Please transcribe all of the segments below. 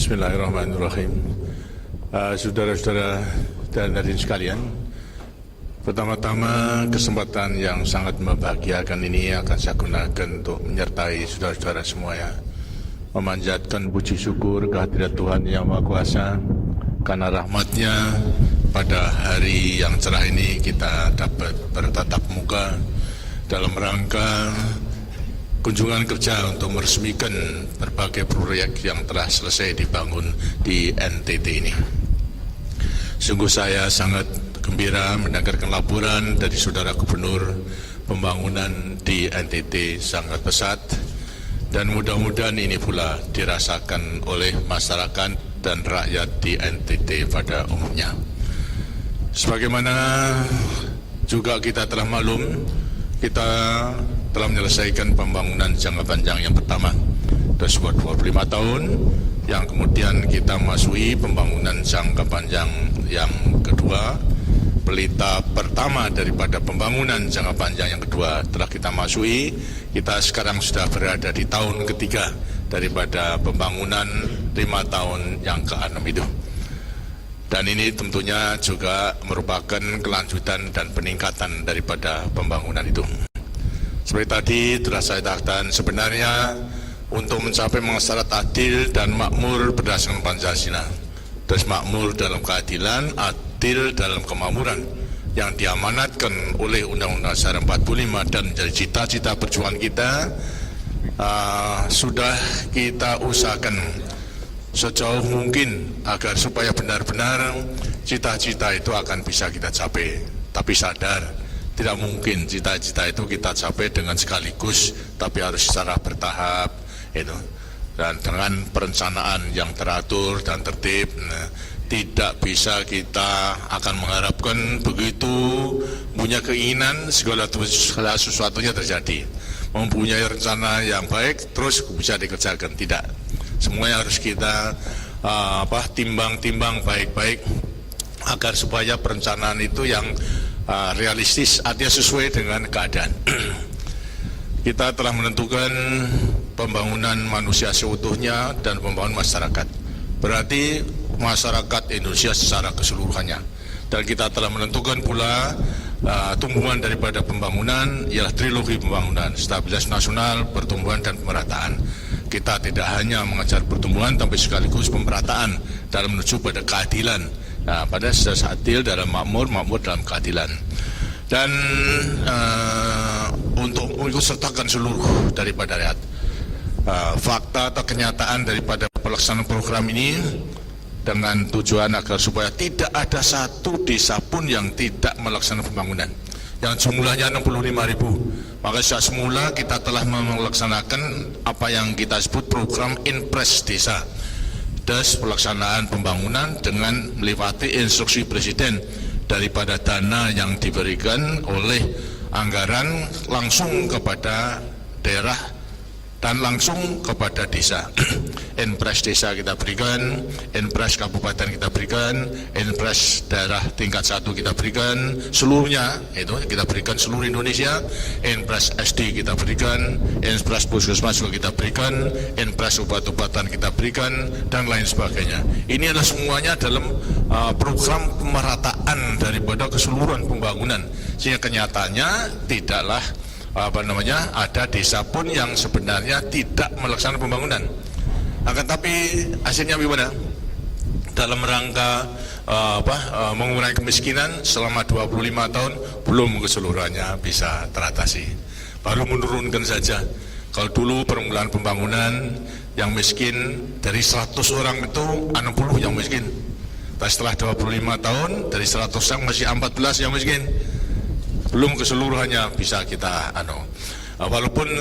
Bismillahirrahmanirrahim. Saudara-saudara dan hadirin sekalian, pertama-tama kesempatan yang sangat membahagiakan ini akan saya gunakan untuk menyertai saudara-saudara semua ya, memanjatkan puji syukur kehadirat Tuhan Yang Maha Kuasa karena rahmat-Nya pada hari yang cerah ini kita dapat bertatap muka dalam rangka kunjungan kerja untuk meresmikan berbagai proyek yang telah selesai dibangun di NTT ini. Sungguh saya sangat gembira mendengarkan laporan dari Saudara Gubernur, pembangunan di NTT sangat pesat dan mudah-mudahan ini pula dirasakan oleh masyarakat dan rakyat di NTT pada umumnya. Sebagaimana juga kita telah maklum, kita telah menyelesaikan pembangunan jangka panjang yang pertama dari sebuah 25 tahun, yang kemudian kita masuki pembangunan jangka panjang yang kedua. Pelita pertama daripada pembangunan jangka panjang yang kedua telah kita masuki. Kita sekarang sudah berada di tahun ketiga daripada pembangunan 5 tahun yang ke-6 itu. Dan ini tentunya juga merupakan kelanjutan dan peningkatan daripada pembangunan itu. Seperti tadi telah saya katakan, sebenarnya untuk mencapai masyarakat adil dan makmur berdasarkan Pancasila, terus makmur dalam keadilan, adil dalam kemakmuran yang diamanatkan oleh Undang-Undang Dasar 45 dan menjadi cita-cita perjuangan kita, sudah kita usahakan sejauh mungkin agar supaya benar-benar cita-cita itu akan bisa kita capai. Tapi sadar, tidak mungkin cita-cita itu kita capai dengan sekaligus, tapi harus secara bertahap itu, dan dengan perencanaan yang teratur dan tertib. Tidak bisa kita akan mengharapkan begitu punya keinginan segala sesuatunya terjadi, mempunyai rencana yang baik terus bisa dikerjakan. Tidak, semuanya harus kita timbang-timbang baik-baik agar supaya perencanaan itu yang realistis, artinya sesuai dengan keadaan. Kita telah menentukan pembangunan manusia seutuhnya dan pembangunan masyarakat, berarti masyarakat Indonesia secara keseluruhannya. Dan kita telah menentukan pula tumbuhan daripada pembangunan ialah trilogi pembangunan: stabilitas nasional, pertumbuhan dan pemerataan. Kita tidak hanya mengejar pertumbuhan tapi sekaligus pemerataan dalam menuju pada keadilan. Nah, pada sesuatu adil dalam makmur, makmur dalam keadilan. Dan untuk mengikut sertakan seluruh daripada rakyat, fakta atau kenyataan daripada pelaksanaan program ini dengan tujuan agar supaya tidak ada satu desa pun yang tidak melaksanakan pembangunan, yang jumlahnya 65.000. Maka sejak semula kita telah melaksanakan apa yang kita sebut program Inpres Desa, das pelaksanaan pembangunan dengan melewati instruksi Presiden daripada dana yang diberikan oleh anggaran langsung kepada daerah dan langsung kepada desa. Inpres desa kita berikan, Inpres kabupaten kita berikan, Inpres daerah tingkat 1 kita berikan, seluruhnya itu kita berikan seluruh Indonesia. Inpres SD kita berikan, Inpres puskesmas juga kita berikan, Inpres obat-obatan kita berikan, dan lain sebagainya. Ini adalah semuanya dalam program pemerataan daripada keseluruhan pembangunan, sehingga kenyataannya tidaklah ada desa pun yang sebenarnya tidak melaksanakan pembangunan. Akan tapi hasilnya bagaimana? Dalam rangka mengurangi kemiskinan selama 25 tahun belum keseluruhannya bisa teratasi, baru menurunkan saja. Kalau dulu permulaan pembangunan yang miskin dari 100 orang itu 60 yang miskin, tapi setelah 25 tahun dari 100 orang masih 14 yang miskin. Belum keseluruhannya bisa kita walaupun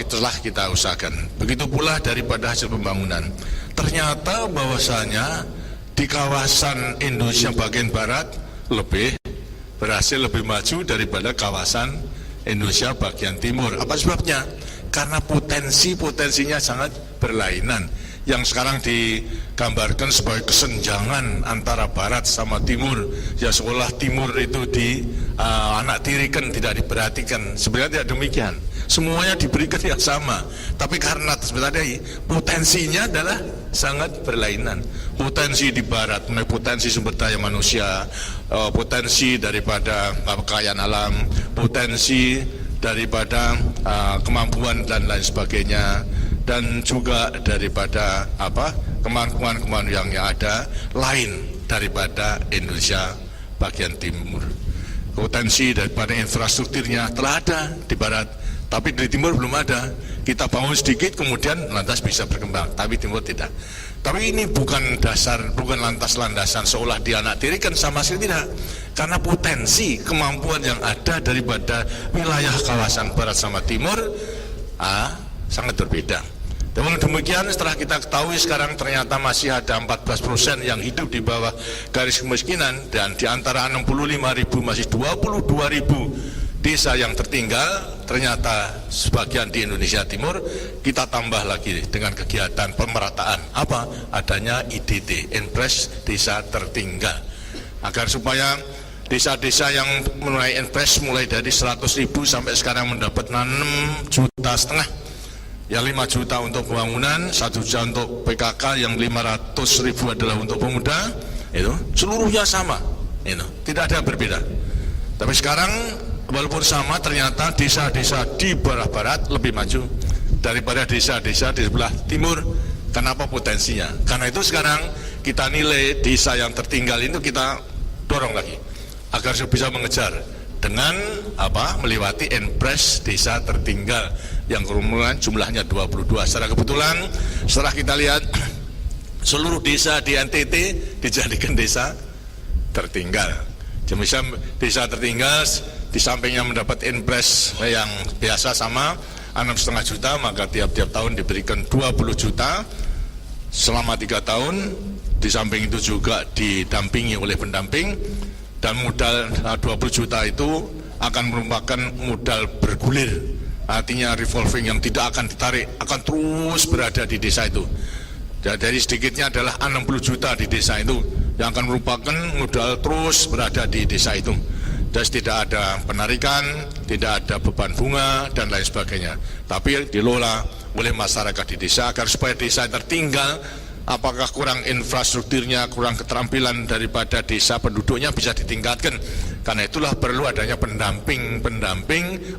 telah kita usahakan. Begitu pula daripada hasil pembangunan, ternyata bahwasanya di kawasan Indonesia bagian barat berhasil lebih maju daripada kawasan Indonesia bagian timur. Apa sebabnya? Karena potensinya sangat berlainan. Yang sekarang digambarkan sebagai kesenjangan antara barat sama timur, ya seolah timur itu anak tirikan, tidak diperhatikan. Sebenarnya tidak demikian, semuanya diberikan yang sama, tapi karena sebenarnya potensinya adalah sangat berlainan. Potensi di barat, potensi sumber daya manusia, potensi daripada kekayaan alam, potensi daripada kemampuan dan lain sebagainya, dan juga daripada kemampuan yang ada lain daripada Indonesia bagian timur. Potensi daripada infrastrukturnya telah ada di barat, tapi di timur belum ada. Kita bangun sedikit kemudian lantas bisa berkembang, tapi timur tidak. Tapi ini bukan dasar, bukan lantas landasan seolah dianaktirikan, sama sekali tidak. Karena potensi kemampuan yang ada daripada wilayah kawasan barat sama timur sangat berbeda. Namun demikian, setelah kita ketahui sekarang ternyata masih ada 14% yang hidup di bawah garis kemiskinan, dan di antara 65.000 masih 22.000 desa yang tertinggal, ternyata sebagian di Indonesia Timur. Kita tambah lagi dengan kegiatan pemerataan adanya IDT, Impres Desa Tertinggal, agar supaya desa-desa yang mulai Impres mulai dari 100.000 sampai sekarang mendapat 6,5 juta, yang 5 juta untuk pembangunan, 1 juta untuk PKK, yang 500.000 adalah untuk pemuda. Itu seluruhnya sama, tidak ada berbeda. Tapi sekarang walaupun sama, ternyata desa-desa di barat lebih maju daripada desa-desa di sebelah timur. Kenapa? Potensinya. Karena itu sekarang kita nilai desa yang tertinggal itu kita dorong lagi agar bisa mengejar dengan melewati Impres Desa Tertinggal yang keumuman jumlahnya 22. Secara kebetulan setelah kita lihat seluruh desa di NTT dijadikan desa tertinggal. Misalnya desa tertinggal di sampingnya mendapat Impres yang biasa sama 6,5 juta, maka tiap-tiap tahun diberikan 20 juta selama 3 tahun. Di samping itu juga didampingi oleh pendamping, dan modal 20 juta itu akan merupakan modal bergulir, artinya revolving yang tidak akan ditarik, akan terus berada di desa itu. Dari sedikitnya adalah 60 juta di desa itu yang akan merupakan modal terus berada di desa itu. Dan tidak ada penarikan, tidak ada beban bunga dan lain sebagainya, tapi dikelola oleh masyarakat di desa agar supaya desa tertinggal, apakah kurang infrastrukturnya, kurang keterampilan daripada desa penduduknya bisa ditingkatkan. Karena itulah perlu adanya pendamping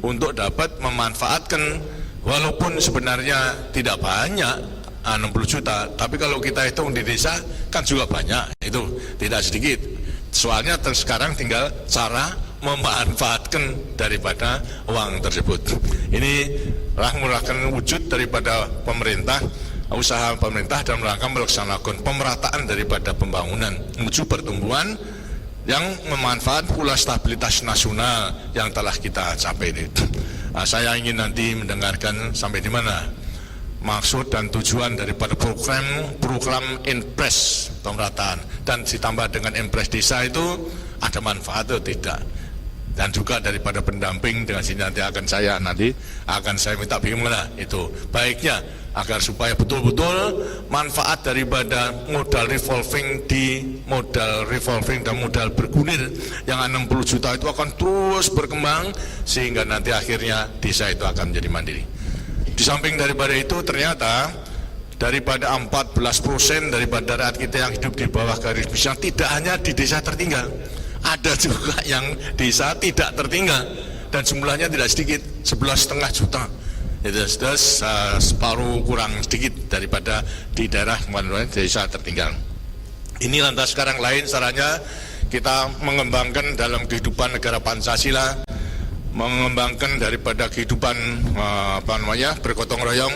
untuk dapat memanfaatkan, walaupun sebenarnya tidak banyak 60 juta, tapi kalau kita hitung di desa kan juga banyak, itu tidak sedikit. Soalnya sekarang tinggal cara memanfaatkan daripada uang tersebut. Ini merupakan wujud daripada pemerintah, usaha pemerintah dalam rangka melaksanakan pemerataan daripada pembangunan menuju pertumbuhan yang memanfaat pula stabilitas nasional yang telah kita capai itu. Saya ingin nanti mendengarkan sampai di mana maksud dan tujuan daripada program Impres pemerataan, dan ditambah dengan Impres desa itu ada manfaat atau tidak, dan juga daripada pendamping dengan sini nanti akan saya minta bagaimana itu baiknya agar supaya betul-betul manfaat daripada modal revolving dan modal bergulir yang 60 juta itu akan terus berkembang sehingga nanti akhirnya desa itu akan menjadi mandiri. Di samping daripada itu, ternyata daripada 14% daripada rakyat kita yang hidup di bawah garis kemiskinan tidak hanya di desa tertinggal, ada juga yang desa tidak tertinggal, dan jumlahnya tidak sedikit, 11,5 juta. Itu sudah separuh kurang sedikit daripada di daerah desa tertinggal. Ini lantas sekarang lain caranya kita mengembangkan dalam kehidupan negara Pancasila, mengembangkan daripada kehidupan bergotong royong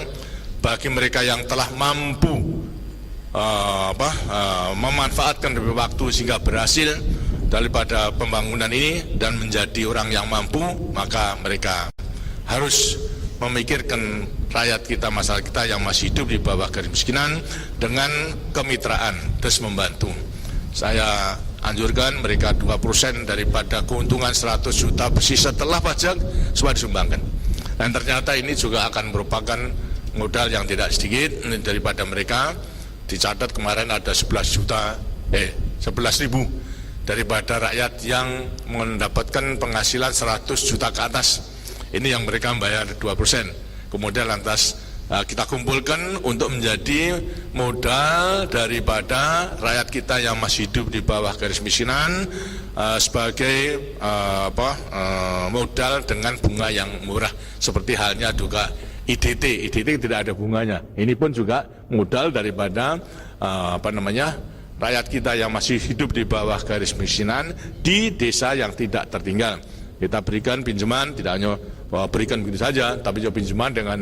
bagi mereka yang telah mampu memanfaatkan waktu sehingga berhasil daripada pembangunan ini dan menjadi orang yang mampu, maka mereka harus memikirkan rakyat kita, masyarakat kita yang masih hidup di bawah garis kemiskinan dengan kemitraan, terus membantu. Saya anjurkan mereka 2% daripada keuntungan 100 juta bersih setelah pajak semua disumbangkan, dan ternyata ini juga akan merupakan modal yang tidak sedikit daripada mereka. Dicatat kemarin ada 11.000 daripada rakyat yang mendapatkan penghasilan 100 juta ke atas, ini yang mereka membayar 2%, kemudian lantas kita kumpulkan untuk menjadi modal daripada rakyat kita yang masih hidup di bawah garis kemiskinan, sebagai modal dengan bunga yang murah, seperti halnya juga IDT tidak ada bunganya. Ini pun juga modal daripada rakyat kita yang masih hidup di bawah garis kemiskinan di desa yang tidak tertinggal. Kita berikan pinjaman, tidak hanya berikan begitu saja, tapi juga pinjaman dengan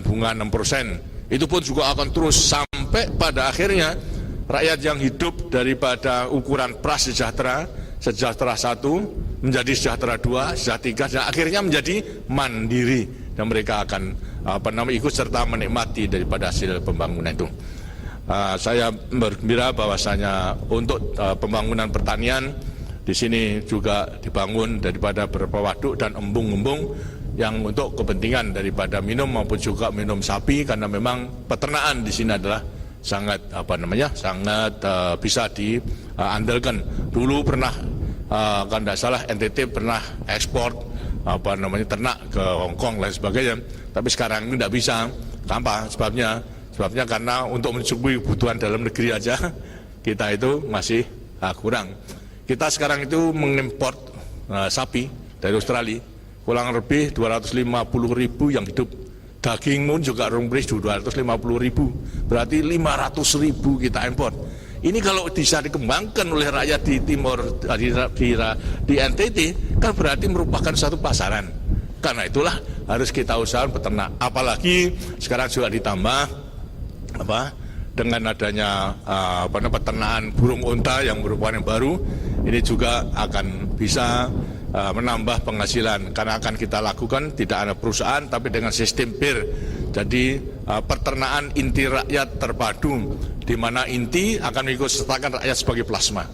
bunga 6%. Itu pun juga akan terus sampai pada akhirnya rakyat yang hidup daripada ukuran prasejahtera, sejahtera 1 menjadi sejahtera 2, sejahtera 3, dan akhirnya menjadi mandiri, dan mereka akan ikut serta menikmati daripada hasil pembangunan itu. Saya bergembira bahwasanya untuk pembangunan pertanian di sini juga dibangun daripada beberapa waduk dan embung-embung yang untuk kepentingan daripada minum maupun juga minum sapi, karena memang peternakan di sini adalah sangat sangat bisa diandalkan. Dulu pernah kalau tidak salah NTT pernah ekspor ternak ke Hongkong dan sebagainya, tapi sekarang ini tidak bisa. Kenapa? Sebabnya karena untuk mencukupi kebutuhan dalam negeri aja kita itu masih kurang. Kita sekarang itu mengimpor sapi dari Australia kurang lebih 250.000 yang hidup. Daging pun juga rumpis 250.000, berarti 500.000 kita impor. Ini kalau bisa dikembangkan oleh rakyat di timur di NTT, kan berarti merupakan satu pasaran. Karena itulah harus kita usahakan peternak. Apalagi sekarang juga ditambah dengan adanya peternakan burung unta yang merupakan yang baru, ini juga akan bisa menambah penghasilan, karena akan kita lakukan tidak ada perusahaan tapi dengan sistem peer. Jadi peternakan inti rakyat terpadu, di mana inti akan mengikut sertakan rakyat sebagai plasma.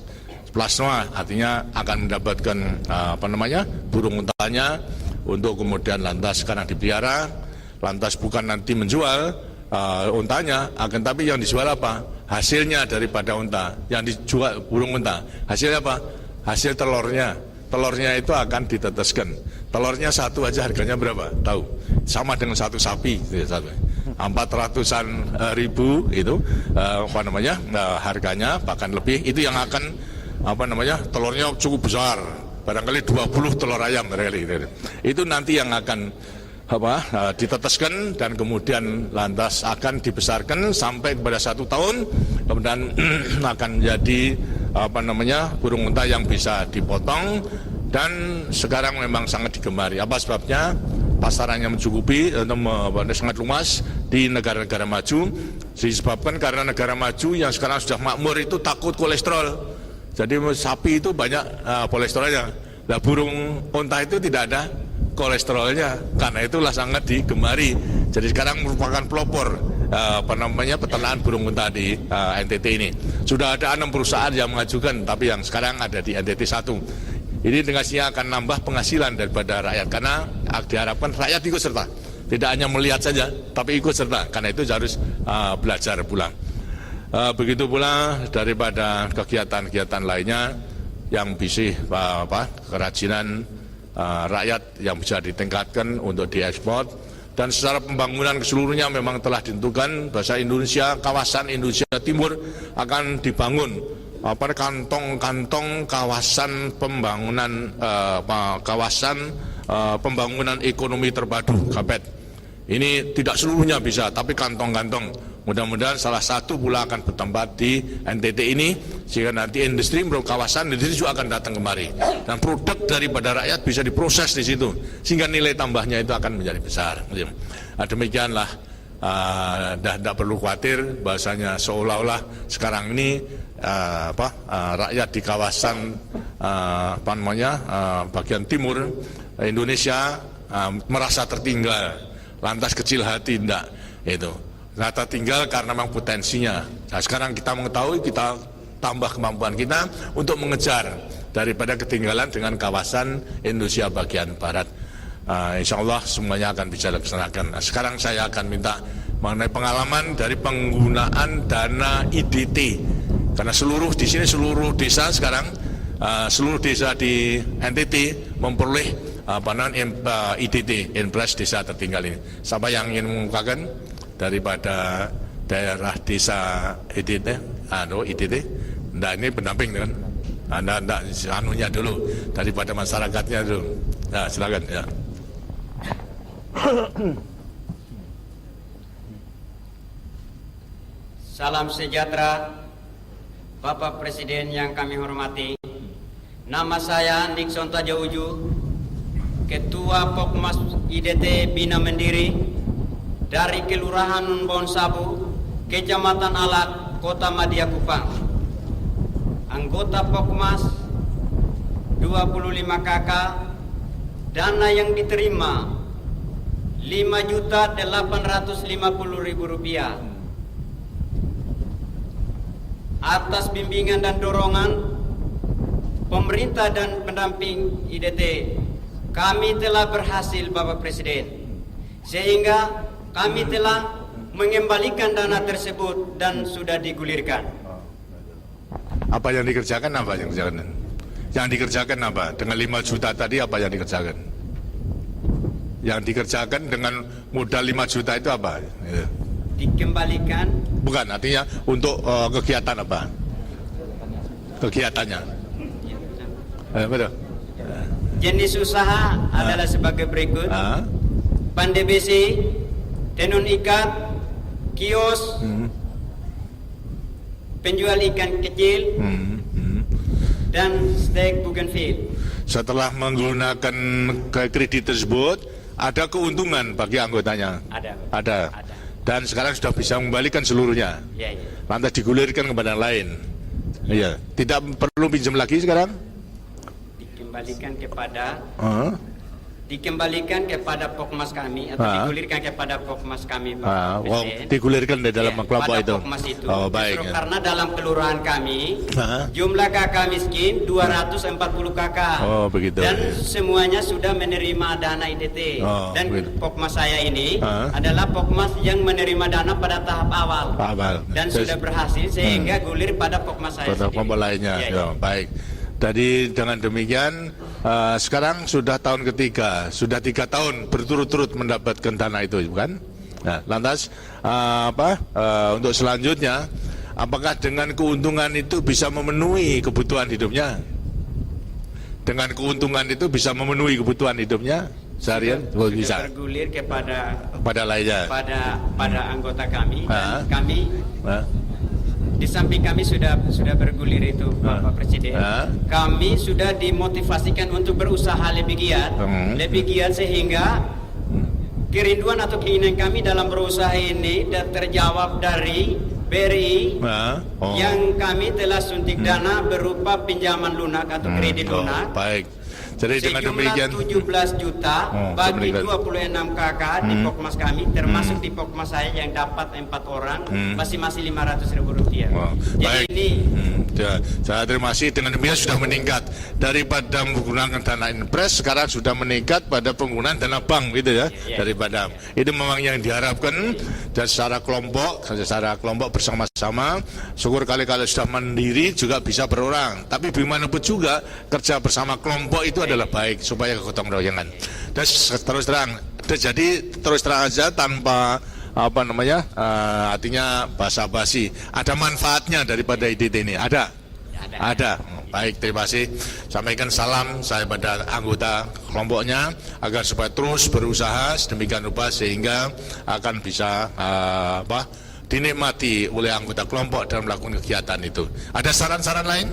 Plasma artinya akan mendapatkan burung untanya untuk kemudian lantas sekarang dipelihara, lantas bukan nanti menjual untanya, akan tapi yang dijual apa? Hasilnya daripada unta, yang dijual burung unta. Hasilnya apa? Hasil telurnya. Telurnya itu akan ditetaskan. Telurnya satu aja harganya berapa? Tahu? Sama dengan satu sapi, 400-an ribu itu harganya, bahkan lebih. Itu yang akan telurnya cukup besar. Barangkali 20 telur ayam barangkali. Itu nanti yang akan ditetaskan dan kemudian lantas akan dibesarkan sampai kepada 1 tahun, kemudian akan menjadi burung unta yang bisa dipotong, dan sekarang memang sangat digemari. Apa sebabnya? Pasarannya mencukupi, sangat luas di negara-negara maju. Disebabkan karena negara maju yang sekarang sudah makmur itu takut kolesterol. Jadi sapi itu banyak kolesterolnya. Nah, burung unta itu tidak ada kolesterolnya, karena itulah sangat digemari. Jadi sekarang merupakan pelopor peternakan burung unta di NTT ini. Sudah ada 6 perusahaan yang mengajukan, tapi yang sekarang ada di NTT 1. Ini dengannya akan nambah penghasilan daripada rakyat, karena diharapkan rakyat ikut serta, tidak hanya melihat saja, tapi ikut serta. Karena itu harus belajar pulang. Begitu pula daripada kegiatan-kegiatan lainnya yang bisa kerajinan rakyat yang bisa ditingkatkan untuk diekspor, dan secara pembangunan keseluruhnya memang telah ditentukan bahwa Indonesia, kawasan Indonesia Timur akan dibangun kantong-kantong kawasan pembangunan pembangunan ekonomi terpadu KAPET. Ini tidak seluruhnya bisa, tapi kantong-kantong. Mudah-mudahan salah satu pula akan bertempat di NTT ini, sehingga nanti industri kawasan industri juga akan datang kemari, dan produk daripada rakyat bisa diproses di situ, sehingga nilai tambahnya itu akan menjadi besar. Demikianlah, tidak perlu khawatir bahasanya seolah-olah sekarang ini rakyat di kawasan bagian timur Indonesia merasa tertinggal, lantas kecil hati, tidak itu. Rata tinggal karena memang potensinya. Nah, sekarang kita mengetahui, kita tambah kemampuan kita untuk mengejar daripada ketinggalan dengan kawasan Indonesia bagian barat. Insya Allah semuanya akan bisa dilaksanakan. Nah, sekarang saya akan minta mengenai pengalaman dari penggunaan dana IDT, karena seluruh desa sekarang, seluruh desa di NTT memperoleh ITT, Impres Desa Tertinggal ini. Siapa yang ingin mengungkapkan daripada daerah desa ITT? ITT? Nah, ini pendamping kan? Anda anunya dulu daripada masyarakatnya dulu. Nah, silakan ya. Salam sejahtera, Bapak Presiden yang kami hormati. Nama saya Nixon Tajauju, Ketua Pokmas IDT Bina Mandiri dari Kelurahan Nun Sabu, Kecamatan Alat, Kota Madia Kupang. Anggota Pokmas 25 KK, dana yang diterima Rp5.850.000 atas bimbingan dan dorongan pemerintah dan pendamping IDT. Kami telah berhasil, Bapak Presiden, sehingga kami telah mengembalikan dana tersebut dan sudah digulirkan. Apa yang dikerjakan? Yang dikerjakan apa? Dengan 5 juta tadi apa yang dikerjakan? Yang dikerjakan dengan modal 5 juta itu apa? Dikembalikan. Bukan, artinya untuk kegiatan apa? Kegiatannya. Betul. Jenis usaha adalah sebagai berikut. Pandai besi, tenun ikat, kios, penjual ikan kecil, dan steak bougainville. Setelah menggunakan kredit tersebut, ada keuntungan bagi anggotanya? Ada. Dan sekarang sudah bisa mengembalikan seluruhnya. Ya. Lantas digulirkan kepada yang lain. Iya. Tidak perlu pinjam lagi sekarang? Dikembalikan kepada Pokmas kami atau digulirkan kepada Pokmas kami, Pak Presiden. Digulirkan di dalam kelompok itu. Pokmas itu. Oh, baik. Justru karena dalam kelurahan kami jumlah kakak miskin 240 kakak. Oh, begitu. Dan semuanya sudah menerima dana IDT. Dan begitu. Pokmas saya ini adalah Pokmas yang menerima dana pada tahap awal. Dan sudah berhasil sehingga gulir pada Pokmas saya pada sendiri. kelompok lainnya. Ya, baik. Jadi dengan demikian sekarang sudah tahun ketiga, sudah 3 tahun berturut-turut mendapatkan dana itu, bukan? Nah, lantas untuk selanjutnya, apakah dengan keuntungan itu bisa memenuhi kebutuhan hidupnya? Dengan keuntungan itu bisa memenuhi kebutuhan hidupnya seharian? Bisa. Bergulir kepada lainnya. Pada anggota kami. Dan kami. Di samping kami sudah bergulir itu, Bapak Presiden. Kami sudah dimotivasikan untuk berusaha lebih giat sehingga kerinduan atau keinginan kami dalam berusaha ini terjawab dari BRI yang kami telah suntik dana berupa pinjaman lunak atau kredit lunak. Baik. Jadi dengan demikian 17 juta bagi 26 KK di Pokmas kami, termasuk di Pokmas saya yang dapat 4 orang, masing-masing Rp500.000. Jadi baik. ini saya terima kasih. Dengan demikian sudah meningkat daripada menggunakan dana Impres, sekarang sudah meningkat pada penggunaan dana bank, gitu ya. Daripada itu memang yang diharapkan. Dan secara kelompok bersama-sama, syukur kali-kali sudah mandiri juga bisa berorang. Tapi bagaimanapun juga kerja bersama kelompok itu adalah baik supaya kegotong royongan. Dan terus terang, terus terang aja tanpa artinya basa-basi. Ada manfaatnya daripada IDT ini? Ada. Baik, terima kasih. Sampaikan salam saya pada anggota kelompoknya agar supaya terus berusaha sedemikian rupa sehingga akan bisa dinikmati oleh anggota kelompok dalam melakukan kegiatan itu. Ada saran-saran lain?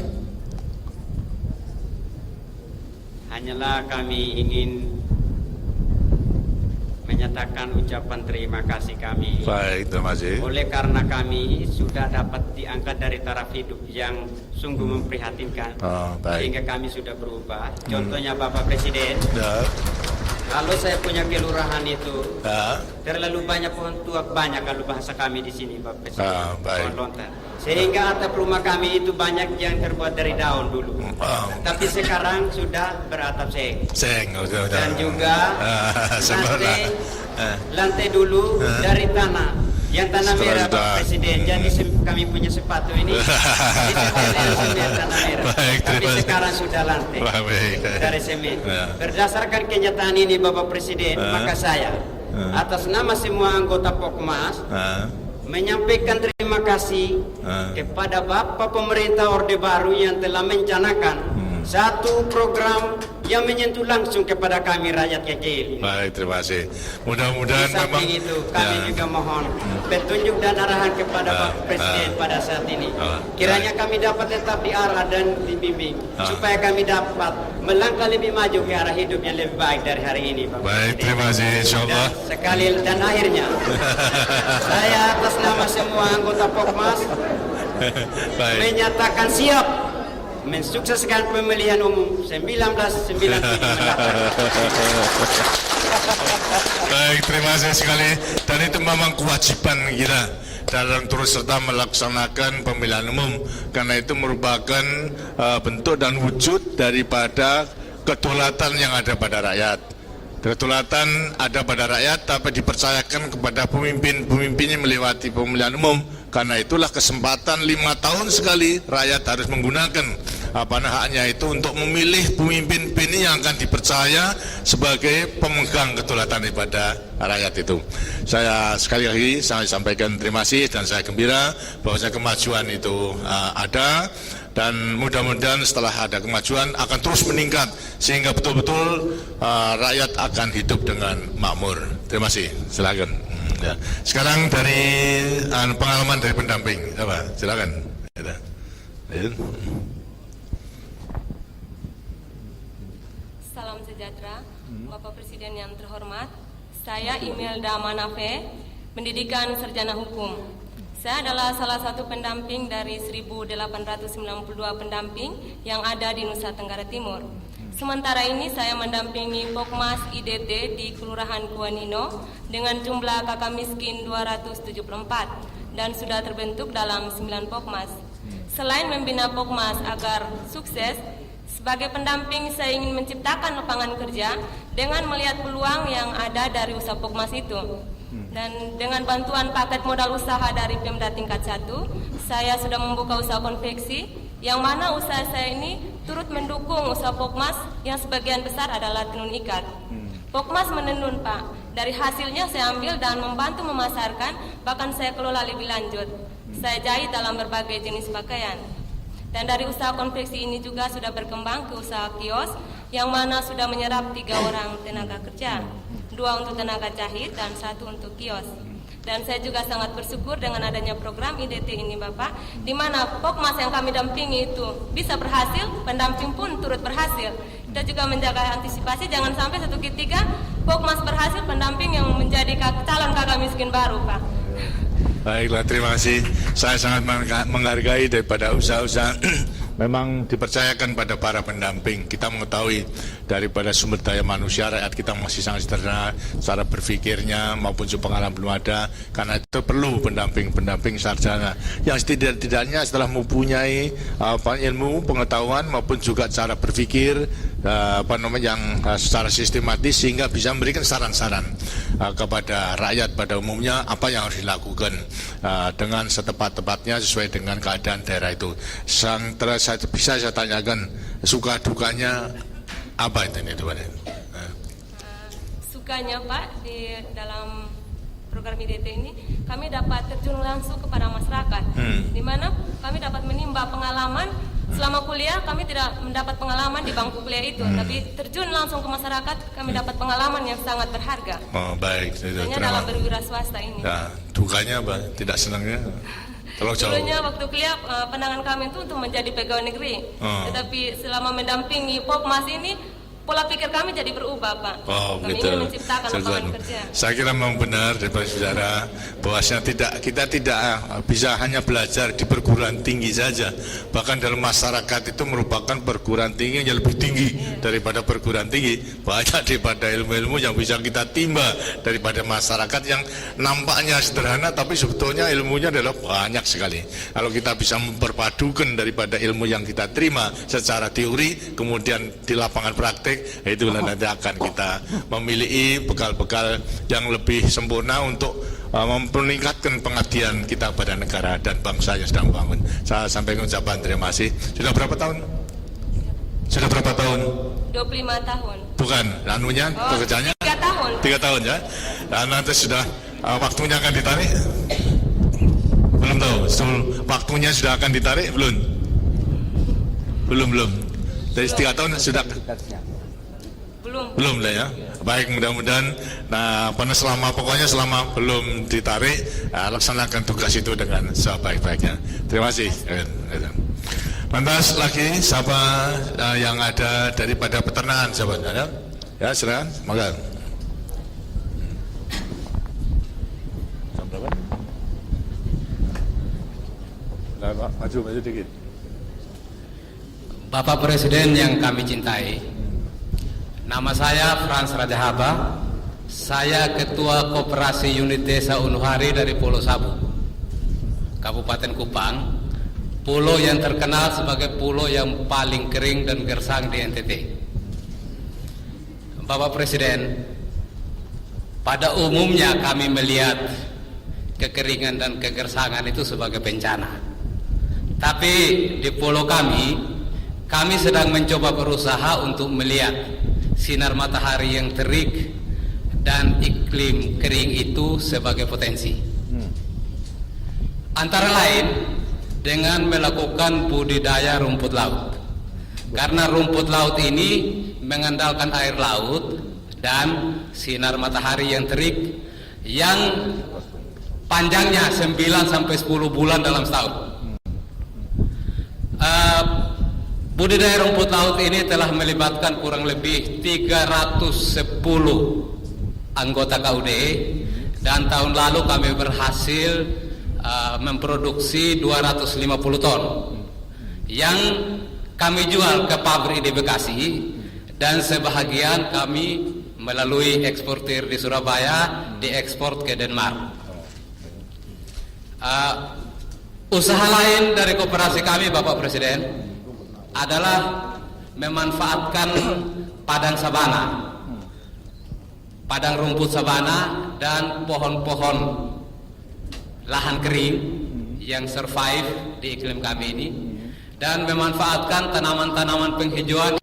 hanyalah kami ingin menyatakan ucapan terima kasih kami. Baik, terima kasih. Oleh karena kami sudah dapat diangkat dari taraf hidup yang sungguh memprihatinkan, sehingga kami sudah berubah. Contohnya Bapak Presiden, kalau saya punya kelurahan itu terlalu banyak pohon tua, banyak kalau bahasa kami di sini, Bapak Presiden, pohon lontar. Sehingga atap rumah kami itu banyak yang terbuat dari daun dulu. Tapi sekarang sudah beratap seng. Dan juga lantai dulu dari tanah. Yang tanah Setelah merah sudah- Pak Presiden. Jadi kami punya sepatu ini. Di semen tanah merah. Baik, Tapi terima kasih. sekarang sudah lantai Baik. dari semen. Ya. Berdasarkan kenyataan ini Bapak Presiden, maka saya atas nama semua anggota Pokmas menyampaikan terima kasih kepada Bapak Pemerintah Orde Baru yang telah mencanakan satu program yang menyentuh langsung kepada kami rakyat kecil. Baik, terima kasih. Di Mudah-mudahan memang samping itu kami juga mohon petunjuk dan arahan kepada Pak Presiden pada saat ini. Kiranya kami dapat tetap diarah dan dibimbing supaya kami dapat melangkah lebih maju ke arah hidup yang lebih baik dari hari ini, Pak Baik, Presiden. terima kasih, insyaallah. Dan akhirnya saya atas nama semua anggota Pokmas Baik. menyatakan siap mensukseskan pemilihan umum 1997 mendatang. Baik, terima kasih sekali. Dan itu memang kewajiban kita dalam terus serta melaksanakan pemilihan umum, karena itu merupakan bentuk dan wujud daripada kedaulatan yang ada pada rakyat. Kedaulatan ada pada rakyat, tapi dipercayakan kepada pemimpin-pemimpinnya melewati pemilihan umum. Karena itulah kesempatan 5 tahun sekali rakyat harus menggunakan haknya itu untuk memilih pemimpin-pemimpin yang akan dipercaya sebagai pemegang kedaulatan daripada rakyat itu. Saya sekali lagi saya sampaikan terima kasih dan saya gembira bahwa kemajuan itu ada. Dan mudah-mudahan setelah ada kemajuan akan terus meningkat sehingga betul-betul rakyat akan hidup dengan makmur. Terima kasih. Silakan. Ya. Sekarang dari pengalaman dari pendamping, apa? Silakan. Ya. Salam sejahtera, Bapak Presiden yang terhormat. Saya Imelda Manafe, pendidikan sarjana hukum. Saya adalah salah satu pendamping dari 1892 pendamping yang ada di Nusa Tenggara Timur. Sementara ini saya mendampingi Pokmas IDT di Kelurahan Kuanino dengan jumlah kakak miskin 274 dan sudah terbentuk dalam 9 Pokmas. Selain membina Pokmas agar sukses, sebagai pendamping saya ingin menciptakan lapangan kerja dengan melihat peluang yang ada dari usaha Pokmas itu. Dan dengan bantuan paket modal usaha dari Pemda tingkat 1, saya sudah membuka usaha konveksi, yang mana usaha saya ini turut mendukung usaha Pokmas yang sebagian besar adalah tenun ikat. Pokmas menenun, Pak. Dari hasilnya saya ambil dan membantu memasarkan, bahkan saya kelola lebih lanjut. Saya jahit dalam berbagai jenis pakaian. Dan dari usaha konveksi ini juga sudah berkembang ke usaha kios, yang mana sudah menyerap 3 orang tenaga kerja. 2 untuk tenaga jahit dan 1 untuk kios. Dan saya juga sangat bersyukur dengan adanya program IDT ini, Bapak, di mana Pokmas yang kami dampingi itu bisa berhasil, pendamping pun turut berhasil. Kita juga menjaga antisipasi jangan sampai satu ketika Pokmas berhasil, pendamping yang menjadi calon kakak miskin baru, Pak. Baiklah, terima kasih. Saya sangat menghargai daripada usaha-usaha memang dipercayakan pada para pendamping. Kita mengetahui daripada sumber daya manusia rakyat kita masih sangat sederhana, cara berpikirnya maupun pengalaman belum ada. Karena itu perlu pendamping sarjana yang setidaknya setelah mempunyai ilmu, pengetahuan maupun juga cara berpikir yang secara sistematis sehingga bisa memberikan saran-saran kepada rakyat pada umumnya apa yang harus dilakukan dengan setepat-tepatnya sesuai dengan keadaan daerah itu. Bisa saya tanyakan suka dukanya apa itu nih, Pak? Sukanya, Pak, di dalam program IDT ini kami dapat terjun langsung kepada masyarakat, di mana kami dapat menimba pengalaman. Selama kuliah kami tidak mendapat pengalaman di bangku kuliah itu, tapi terjun langsung ke masyarakat kami dapat pengalaman yang sangat berharga. Oh, baik. Hanya dalam berwira swasta ini. Ya, dukanya apa? Tidak senangnya? Tolong jawab. Dulunya waktu kuliah pandangan kami itu untuk menjadi pegawai negeri, tetapi selama mendampingi Pokmas ini pola pikir kami jadi berubah, Pak. Oh, kami betul. ingin menciptakan lapangan kerja. Saya kira memang benar dari saudara bahwasanya kita tidak bisa hanya belajar di perguruan tinggi saja. Bahkan dalam masyarakat itu merupakan perguruan tinggi yang lebih tinggi daripada perguruan tinggi. Banyak daripada ilmu-ilmu yang bisa kita timba daripada masyarakat yang nampaknya sederhana tapi sebetulnya ilmunya adalah banyak sekali. Kalau kita bisa memperpadukan daripada ilmu yang kita terima secara teori kemudian di lapangan praktek, itulah nanti akan kita memiliki bekal-bekal yang lebih sempurna untuk meningkatkan pengabdian kita pada negara dan bangsa yang sedang bangun. Saya sampaikan ucapan terima kasih. Sudah berapa tahun? Sudah berapa tahun? 25 tahun. Bukan, anunya, pekerjaannya? 3 tahun. 3 tahun ya. Dan nanti sudah waktunya akan ditarik? Belum tahu. Waktunya sudah akan ditarik? Belum. Dari 3 tahun sudah? Belum lah ya. Baik, mudah-mudahan pokoknya selama belum ditarik, laksanakan tugas itu dengan sebaik-baiknya. Terima kasih. Lantas lagi siapa yang ada daripada peternakan, siapa ada? Ya, silakan. Maka. Jam berapa? Pak, maju dikit. Bapak Presiden yang kami cintai, nama saya Frans Rajahaba. Saya Ketua Koperasi Unit Desa Unuhari dari Pulau Sabu, Kabupaten Kupang, pulau yang terkenal sebagai pulau yang paling kering dan gersang di NTT. Bapak Presiden, pada umumnya kami melihat kekeringan dan kegersangan itu sebagai bencana. Tapi di pulau kami sedang mencoba berusaha untuk melihat sinar matahari yang terik dan iklim kering itu sebagai potensi. Antara lain dengan melakukan budidaya rumput laut. Karena rumput laut ini mengandalkan air laut dan sinar matahari yang terik yang panjangnya 9 sampai 10 bulan dalam setahun. Budidaya rumput laut ini telah melibatkan kurang lebih 310 anggota KUDE, dan tahun lalu kami berhasil memproduksi 250 ton yang kami jual ke pabrik di Bekasi, dan sebahagian kami melalui eksportir di Surabaya diekspor ke Denmark. Usaha lain dari koperasi kami, Bapak Presiden, adalah memanfaatkan padang sabana, padang rumput sabana dan pohon-pohon lahan kering yang survive di iklim kami ini, dan memanfaatkan tanaman-tanaman penghijauan